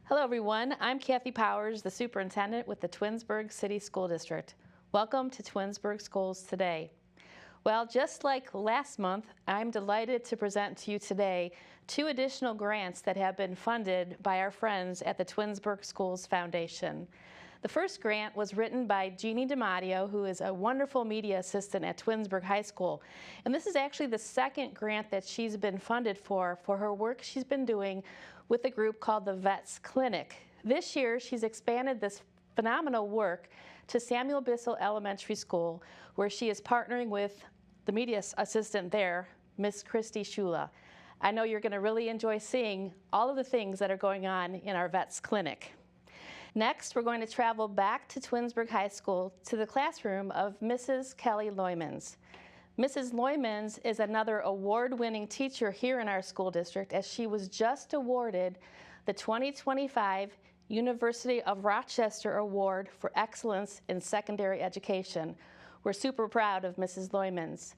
Hello everyone, I'm Kathy Powers, the superintendent with the Twinsburg City School District. Welcome to Twinsburg Schools Today. Well, just like last month, I'm delighted to present to you today 2 additional grants that have been funded by our friends at the Twinsburg Schools Foundation. The first grant was written by Jeannie DiMatteo, who is a wonderful media assistant at Twinsburg High School. And this is actually the second grant that she's been funded for her work she's been doing with a group called the Vets Clinic. This year, she's expanded this phenomenal work to Samuel Bissell Elementary School, where she is partnering with the media assistant there, Miss Christy Shula. I know you're going to really enjoy seeing all of the things that are going on in our Vets Clinic. Next, we're going to travel back to Twinsburg High School to the classroom of Mrs. Kelly Loymans. Mrs. Loymans is another award-winning teacher here in our school district, as she was just awarded the 2025 University of Rochester Award for Excellence in Secondary Education. We're super proud of Mrs. Loymans.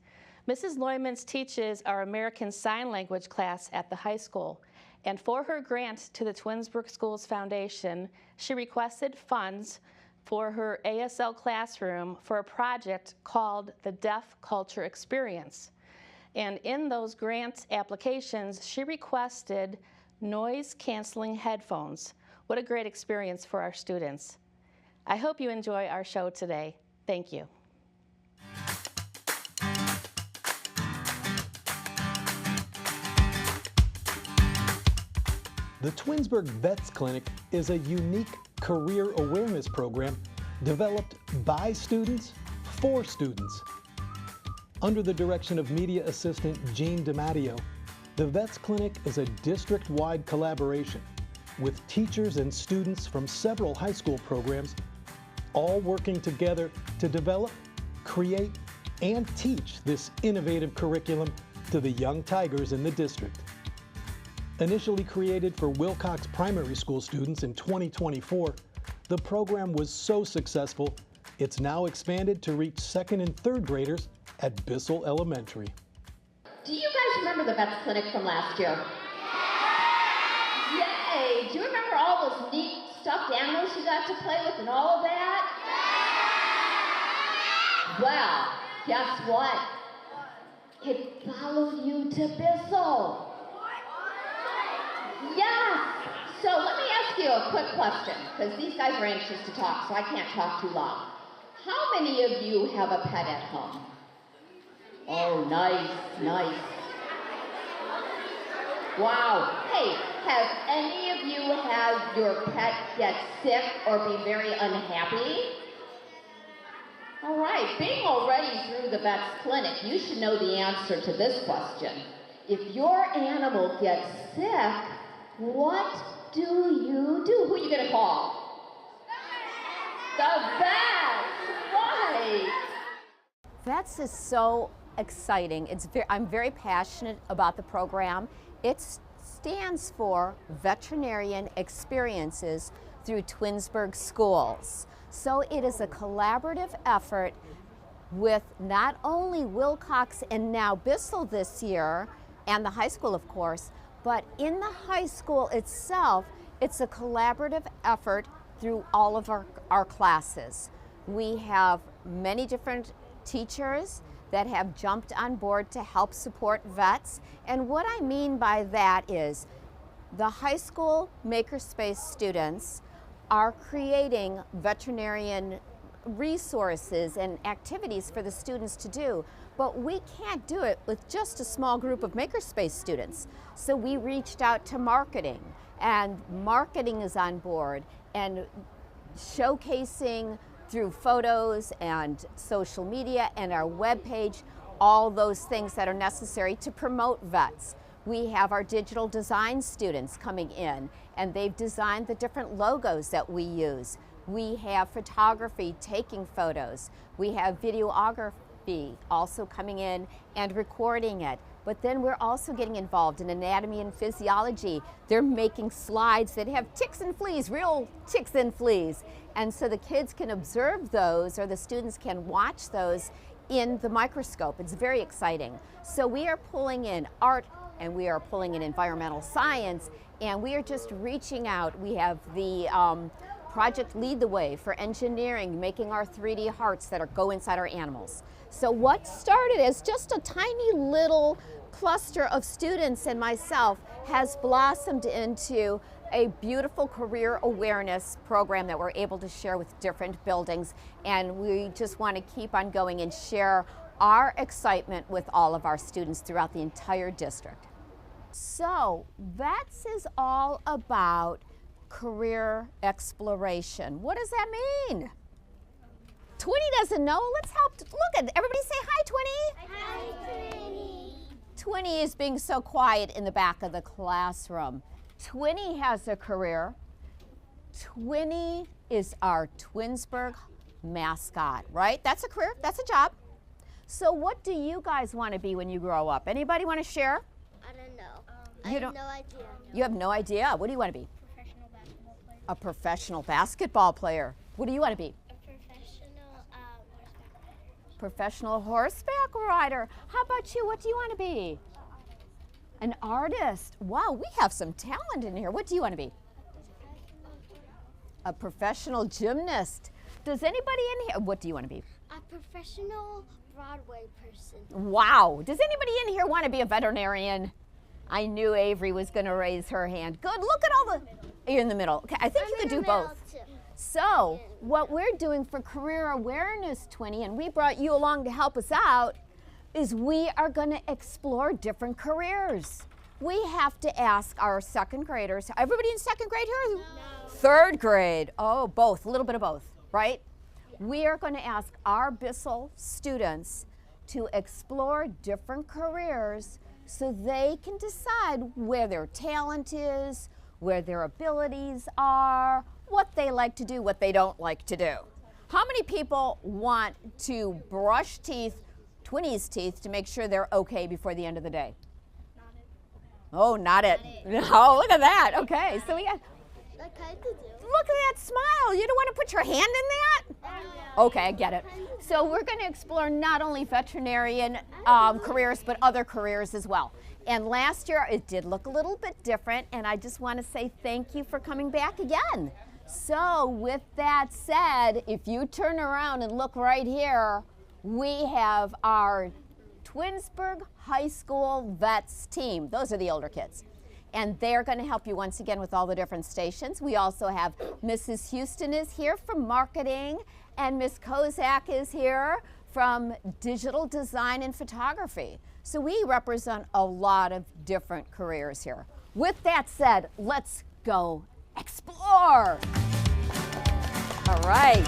Mrs. Loymans teaches our American Sign Language class at the high school, and for her grant to the Twinsburg Schools Foundation, she requested funds for her ASL classroom for a project called the Deaf Culture Experience. And in those grant applications, she requested noise-canceling headphones. What a great experience for our students. I hope you enjoy our show today. Thank you. The Twinsburg Vets Clinic is a unique career awareness program developed by students for students. Under the direction of media assistant Jean DiMatteo, the Vets Clinic is a district-wide collaboration with teachers and students from several high school programs, all working together to develop, create, and teach this innovative curriculum to the young tigers in the district. Initially created for Wilcox Primary School students in 2024, the program was so successful, it's now expanded to reach 2nd and 3rd graders at Bissell Elementary. Do you guys remember the Vets Clinic from last year? Yay! Do you remember all those neat stuffed animals you got to play with and all of that? Well, guess what? It followed you to Bissell. Yes! So let me ask you a quick question, because these guys are anxious to talk, so I can't talk too long. How many of you have a pet at home? Oh, nice, nice. Wow. Hey, have any of you had your pet get sick or be very unhappy? All right, being already through the Vets Clinic, you should know the answer to this question. If your animal gets sick, what do you do? Who are you going to call? The vets, right. Vets is so exciting. I'm very passionate about the program. It stands for Veterinarian Experiences through Twinsburg Schools. So it is a collaborative effort with not only Wilcox and now Bissell this year, and the high school, of course, but in the high school itself, it's a collaborative effort through all of our classes. We have many different teachers that have jumped on board to help support vets. And what I mean by that is the high school makerspace students are creating veterinarian resources and activities for the students to do, but we can't do it with just a small group of makerspace students. So we reached out to marketing, and marketing is on board and showcasing through photos and social media and our webpage all those things that are necessary to promote vets. We have our digital design students coming in, and they've designed the different logos that we use. We have photography, taking photos. We have videography also coming in and recording it. But then we're also getting involved in anatomy and physiology. They're making slides that have ticks and fleas, real ticks and fleas. And so the kids can observe those, or the students can watch those in the microscope. It's very exciting. So we are pulling in art and we are pulling in environmental science, and we are just reaching out. We have the project Lead the Way for engineering, making our 3D hearts that go inside our animals. So what started as just a tiny little cluster of students and myself has blossomed into a beautiful career awareness program that we're able to share with different buildings, and we just want to keep on going and share our excitement with all of our students throughout the entire district. So VETS is all about career exploration. What does that mean? Twinny doesn't know. Let's help. Look at everybody, say hi, Twinny. Hi, Twinny. Twinny is being so quiet in the back of the classroom. Twinny has a career. Twinny is our Twinsburg mascot, right? That's a career, that's a job. So what do you guys want to be when you grow up? Anybody want to share? I don't know. You I don't- have no idea. You have no idea. What do you want to be? Professional basketball player. A professional basketball player. What do you want to be? A professional horseback rider. Professional horseback rider. How about you? What do you want to be? An artist. Wow, we have some talent in here. What do you want to be? A professional gymnast. Does anybody in here, what do you want to be? A professional Broadway person. Wow. Does anybody in here want to be a veterinarian? I knew Avery was going to raise her hand. Good. Look at all the. You're in the middle. Okay, I think you could do both. So, what we're doing for career awareness, Twinny, and we brought you along to help us out, is we are going to explore different careers. We have to ask our second graders. Everybody in second grade here? No. Third grade. Oh, both. A little bit of both, right? We are going to ask our Bissell students to explore different careers so they can decide where their talent is, where their abilities are, what they like to do, what they don't like to do. How many people want to brush teeth, Twinny's teeth, to make sure they're okay before the end of the day? Oh, not it. No, look at that. Okay, so we got. I kind of do. Look at that smile. You don't want to put your hand in that? Okay, I get it. So we're going to explore not only veterinarian careers, but other careers as well. And last year it did look a little bit different, and I just want to say thank you for coming back again. So with that said, if you turn around and look right here, we have our Twinsburg High School Vets team. Those are the older kids. And they're going to help you once again with all the different stations. We also have Mrs. Houston is here from marketing, and Miss Kozak is here from digital design and photography. So we represent a lot of different careers here. With that said, let's go explore. All right.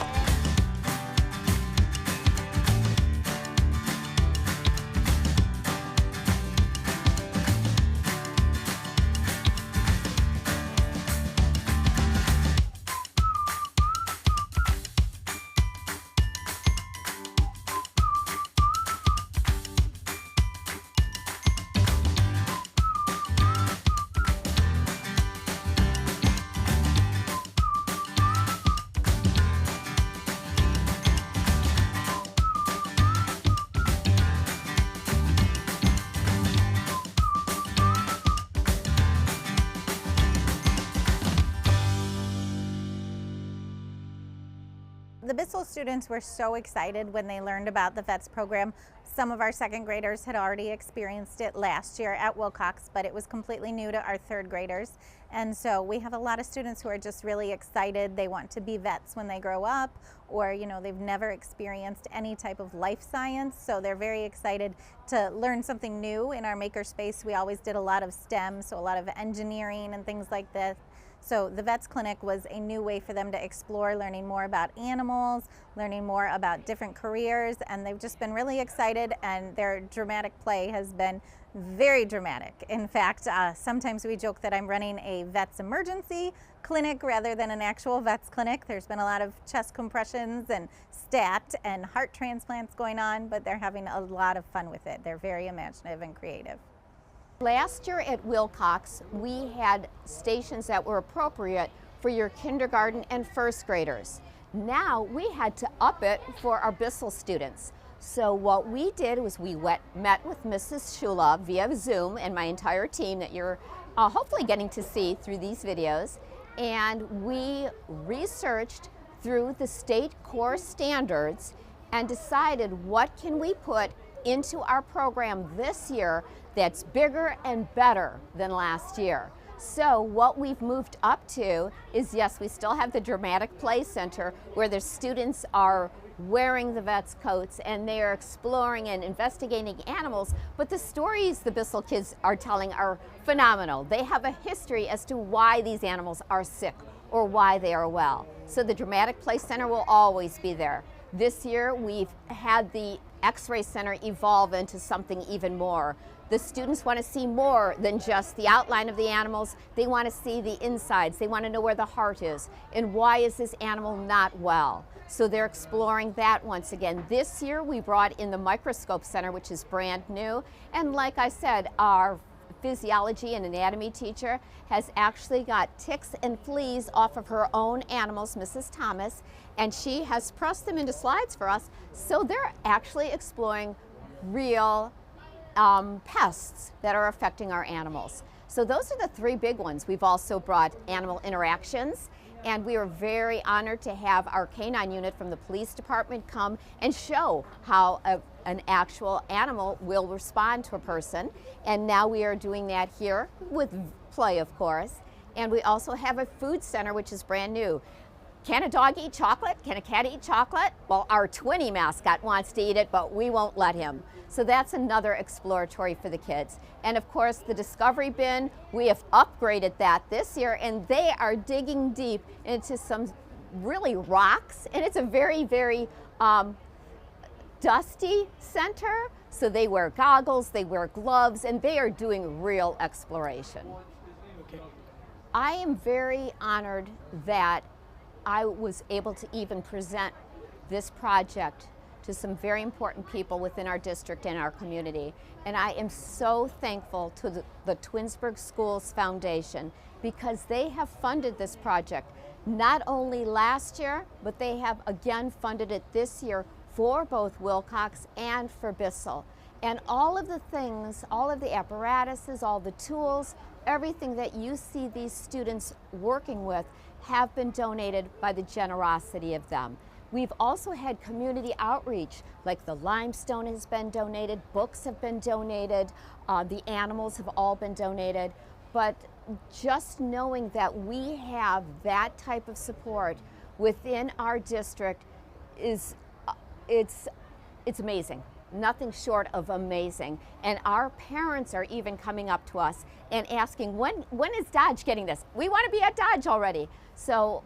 The Bissell students were so excited when they learned about the VETS program. Some of our second graders had already experienced it last year at Wilcox, but it was completely new to our third graders. And so we have a lot of students who are just really excited. They want to be vets when they grow up, or they've never experienced any type of life science. So they're very excited to learn something new. In our makerspace, we always did a lot of STEM, so a lot of engineering and things like this. So the VETS clinic was a new way for them to explore learning more about animals, learning more about different careers, and they've just been really excited, and their dramatic play has been very dramatic. In fact, sometimes we joke that I'm running a VETS emergency clinic rather than an actual VETS clinic. There's been a lot of chest compressions and stat and heart transplants going on, but they're having a lot of fun with it. They're very imaginative and creative. Last year at Wilcox, we had stations that were appropriate for your kindergarten and first graders. Now we had to up it for our Bissell students. So what we did was we met with Mrs. Shula via Zoom and my entire team that you're hopefully getting to see through these videos. And we researched through the state core standards and decided what can we put into our program this year that's bigger and better than last year. So what we've moved up to is, yes, we still have the Dramatic Play Center where the students are wearing the vets' coats and they are exploring and investigating animals, but the stories the Bissell kids are telling are phenomenal. They have a history as to why these animals are sick or why they are well. So the Dramatic Play Center will always be there. This year we've had the X-ray Center evolve into something even more. The students want to see more than just the outline of the animals. They want to see the insides. They want to know where the heart is and why is this animal not well. So they're exploring that once again. This year we brought in the Microscope Center, which is brand new. And like I said, our physiology and anatomy teacher has actually got ticks and fleas off of her own animals, Mrs. Thomas, and she has pressed them into slides for us. So they're actually exploring real pests that are affecting our animals. So those are the three big ones. We've also brought animal interactions, and we are very honored to have our canine unit from the police department come and show how an actual animal will respond to a person. And now we are doing that here with play, of course. And we also have a food center, which is brand new. Can a dog eat chocolate? Can a cat eat chocolate? Well, our Twinnie mascot wants to eat it, but we won't let him. So that's another exploratory for the kids. And of course, the Discovery Bin, we have upgraded that this year, and they are digging deep into some really rocks. And it's a very, very dusty center. So they wear goggles, they wear gloves, and they are doing real exploration. I am very honored that I was able to even present this project to some very important people within our district and our community. And I am so thankful to the Twinsburg Schools Foundation because they have funded this project not only last year, but they have again funded it this year for both Wilcox and for Bissell. And all of the things, all of the apparatuses, all the tools, everything that you see these students working with have been donated by the generosity of them. We've also had community outreach, like the limestone has been donated, books have been donated, the animals have all been donated. But just knowing that we have that type of support within our district is, it's amazing. Nothing short of amazing. And our parents are even coming up to us and asking, when is Dodge getting this? We want to be at Dodge already. So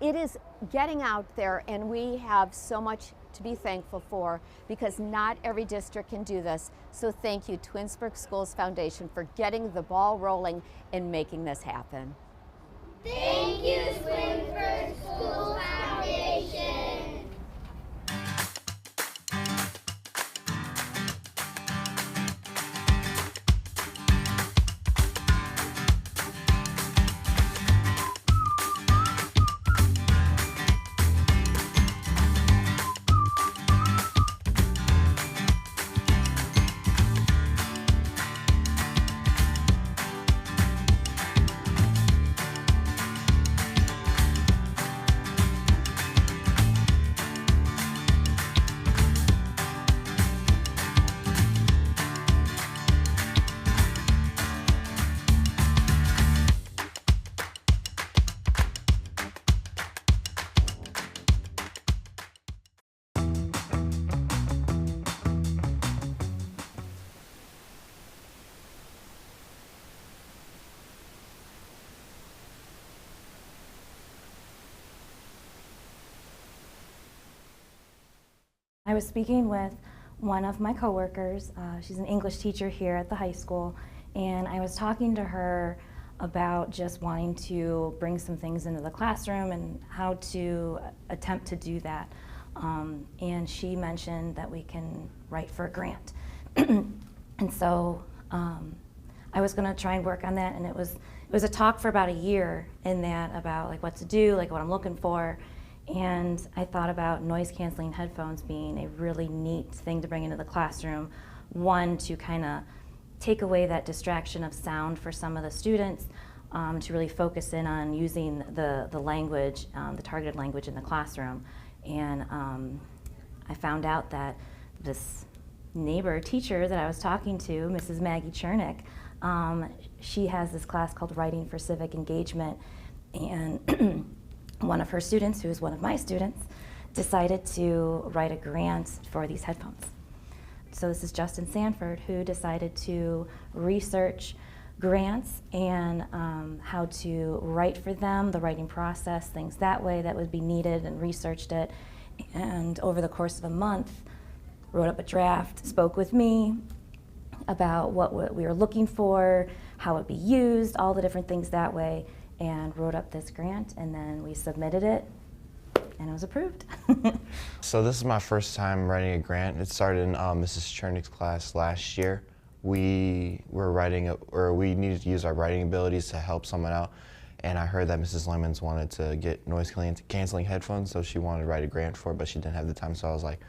it is getting out there, and we have so much to be thankful for because not every district can do this. So thank you, Twinsburg Schools Foundation, for getting the ball rolling and making this happen. Thank you, Twinsburg Schools Foundation. I was speaking with one of my coworkers. She's an English teacher here at the high school, and I was talking to her about just wanting to bring some things into the classroom and how to attempt to do that. And she mentioned that we can write for a grant. And so I was gonna try and work on that, and it was a talk for about a year in that about like what to do, like what I'm looking for. And I thought about noise canceling headphones being a really neat thing to bring into the classroom. One, to kind of take away that distraction of sound for some of the students, to really focus in on using the language, the targeted language in the classroom. And I found out that this neighbor teacher that I was talking to, Mrs. Maggie Chernick, she has this class called Writing for Civic Engagement, and one of her students, who is one of my students, decided to write a grant for these headphones. So this is Justin Sanford, who decided to research grants and how to write for them, the writing process, things that way that would be needed, and researched it. And over the course of a month, wrote up a draft, spoke with me about what we were looking for, how it would be used, all the different things that way, and wrote up this grant, and then we submitted it, and it was approved. So this is my first time writing a grant. It started in Mrs. Chernick's class last year. We were we needed to use our writing abilities to help someone out, and I heard that Mrs. Lemons wanted to get noise canceling headphones, so she wanted to write a grant for it, but she didn't have the time, so I was like,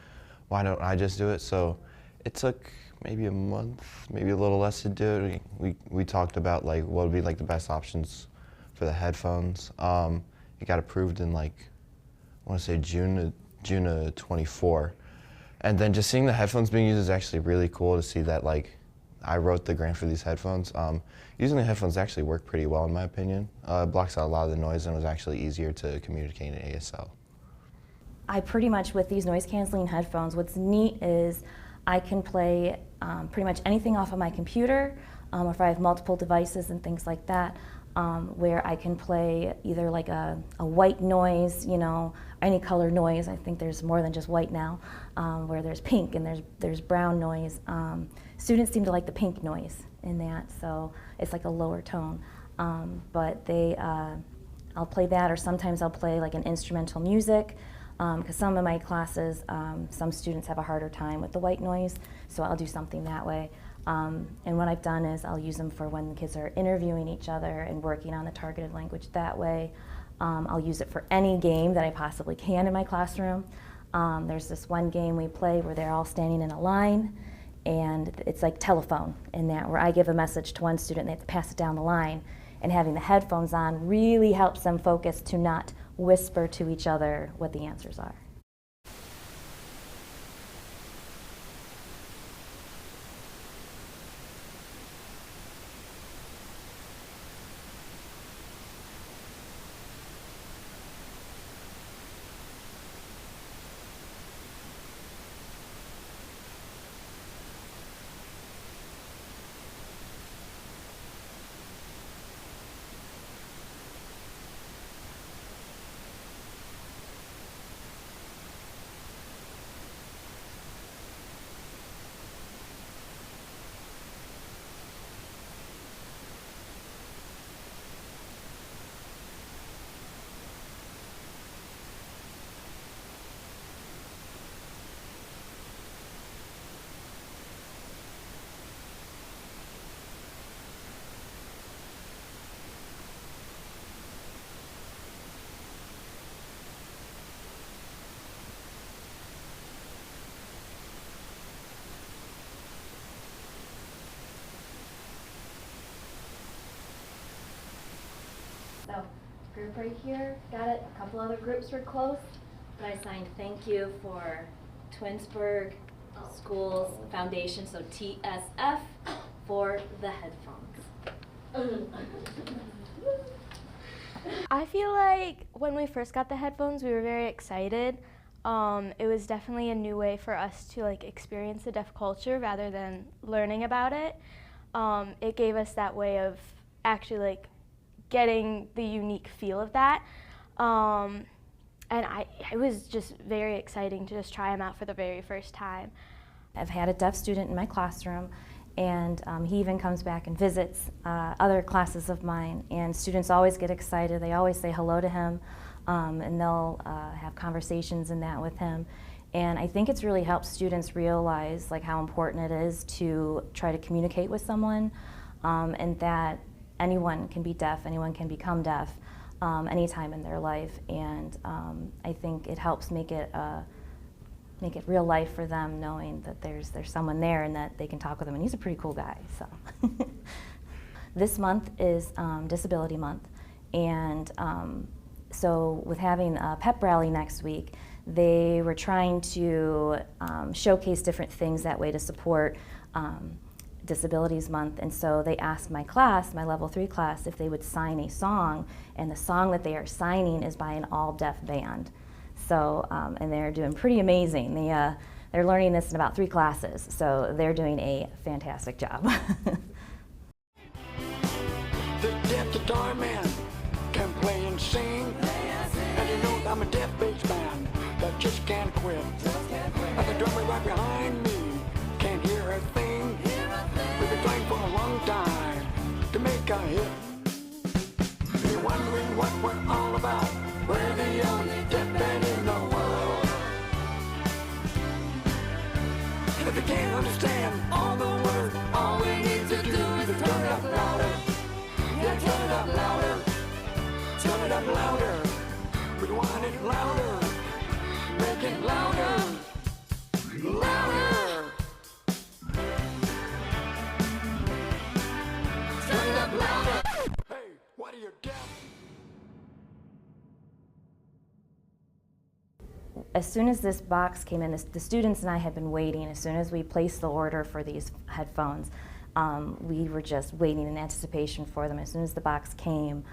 why don't I just do it? So it took maybe a month, maybe a little less to do it. We talked about like what would be like the best options for the headphones. It got approved in like, I want to say June of 24. And then just seeing the headphones being used is actually really cool to see that like I wrote the grant for these headphones. Using the headphones actually worked pretty well in my opinion. It blocks out a lot of the noise and it was actually easier to communicate in ASL. I pretty much, with these noise canceling headphones, what's neat is I can play pretty much anything off of my computer, or if I have multiple devices and things like that, where I can play either like a white noise, you know, any color noise. I think there's more than just white now, where there's pink and there's brown noise. Students seem to like the pink noise in that, so it's like a lower tone. But I'll play that, or sometimes I'll play like an instrumental music, because some of my classes, some students have a harder time with the white noise, so I'll do something that way. And what I've done is I'll use them for when the kids are interviewing each other and working on the targeted language that way. I'll use it for any game that I possibly can in my classroom. There's this one game we play where they're all standing in a line, and it's like telephone in that, where I give a message to one student and they have to pass it down the line, and having the headphones on really helps them focus to not whisper to each other what the answers are. So, group right here, got it. A couple other groups were close, but I signed thank you for Twinsburg Schools Foundation, so TSF, for the headphones. I feel like when we first got the headphones, we were very excited. It was definitely a new way for us to like experience the deaf culture rather than learning about it. It gave us that way of actually like getting the unique feel of that. And it was just very exciting to just try them out for the very first time. I've had a deaf student in my classroom, and he even comes back and visits other classes of mine, and students always get excited. They always say hello to him, and they'll have conversations and that with him. And I think it's really helped students realize like how important it is to try to communicate with someone, and that anyone can be deaf, anyone can become deaf. anytime in their life, and I think it helps make it real life for them, knowing that there's someone there and that they can talk with him, and he's a pretty cool guy. So this month is Disability Month, and so with having a pep rally next week, they were trying to showcase different things that way to support Disabilities Month, and so they asked my class, my level 3 class, if they would sign a song, and the song that they are signing is by an all-deaf band. So, and they're doing pretty amazing. They're learning this in about 3 classes, so they're doing a fantastic job. The deaf guitar man can play and sing, and you know I'm a deaf bass man that just can't quit. And the drummer right behind me can't hear a thing. We've been trying for a long time to make a hit. If you're wondering what we're all about, we're the only deaf band in the world. And if you can't understand all the words, all we need to do is turn it up louder. Yeah, turn it up louder. Turn it up louder. We want it louder. Make it louder. Louder. Turn it up louder. Hey, what are you deaf? As soon as this box came in, the students and I had been waiting. As soon as we placed the order for these headphones, we were just waiting in anticipation for them. As soon as the box came,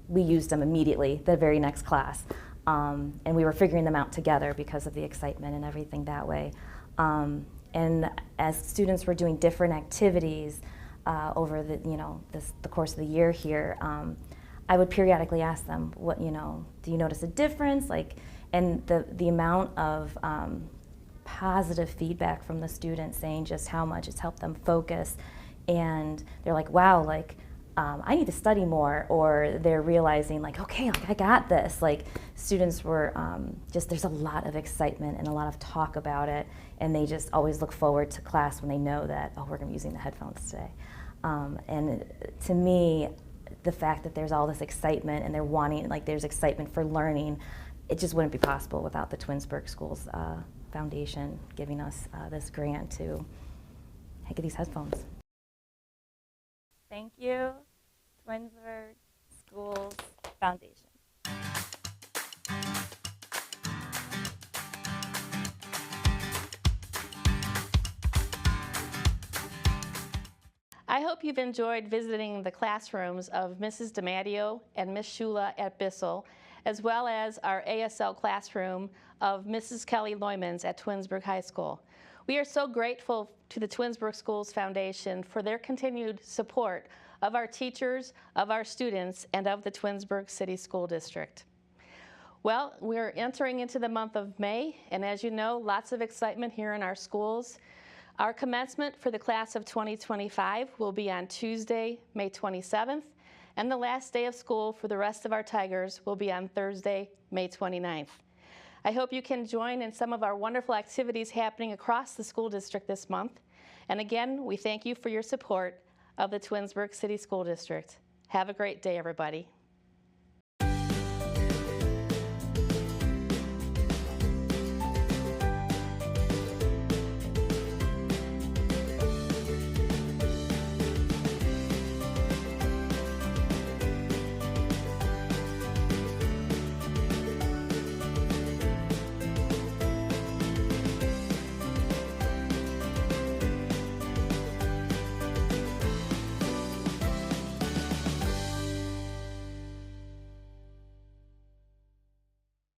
we used them immediately the very next class. And we were figuring them out together because of the excitement and everything that way. And as students were doing different activities over the course of the year here, I would periodically ask them, what, do you notice a difference? And the amount of positive feedback from the students saying just how much it's helped them focus, and they're like, wow, I need to study more, or they're realizing okay, I got this. Students were there's a lot of excitement and a lot of talk about it, and they just always look forward to class when they know that, oh, we're gonna be using the headphones today. And to me, the fact that there's all this excitement and they're wanting, there's excitement for learning, it just wouldn't be possible without the Twinsburg Schools Foundation giving us this grant to get these headphones. Thank you, Twinsburg Schools Foundation. I hope you've enjoyed visiting the classrooms of Mrs. DiMatteo and Miss Shula at Bissell, as well as our ASL classroom of Mrs. Kelly Loymans at Twinsburg High School. We are so grateful to the Twinsburg Schools Foundation for their continued support of our teachers, of our students, and of the Twinsburg City School District. Well, we're entering into the month of May, and as you know, lots of excitement here in our schools. Our commencement for the class of 2025 will be on Tuesday, May 27th, and the last day of school for the rest of our Tigers will be on Thursday, May 29th. I hope you can join in some of our wonderful activities happening across the school district this month. And again, we thank you for your support of the Twinsburg City School District. Have a great day, everybody.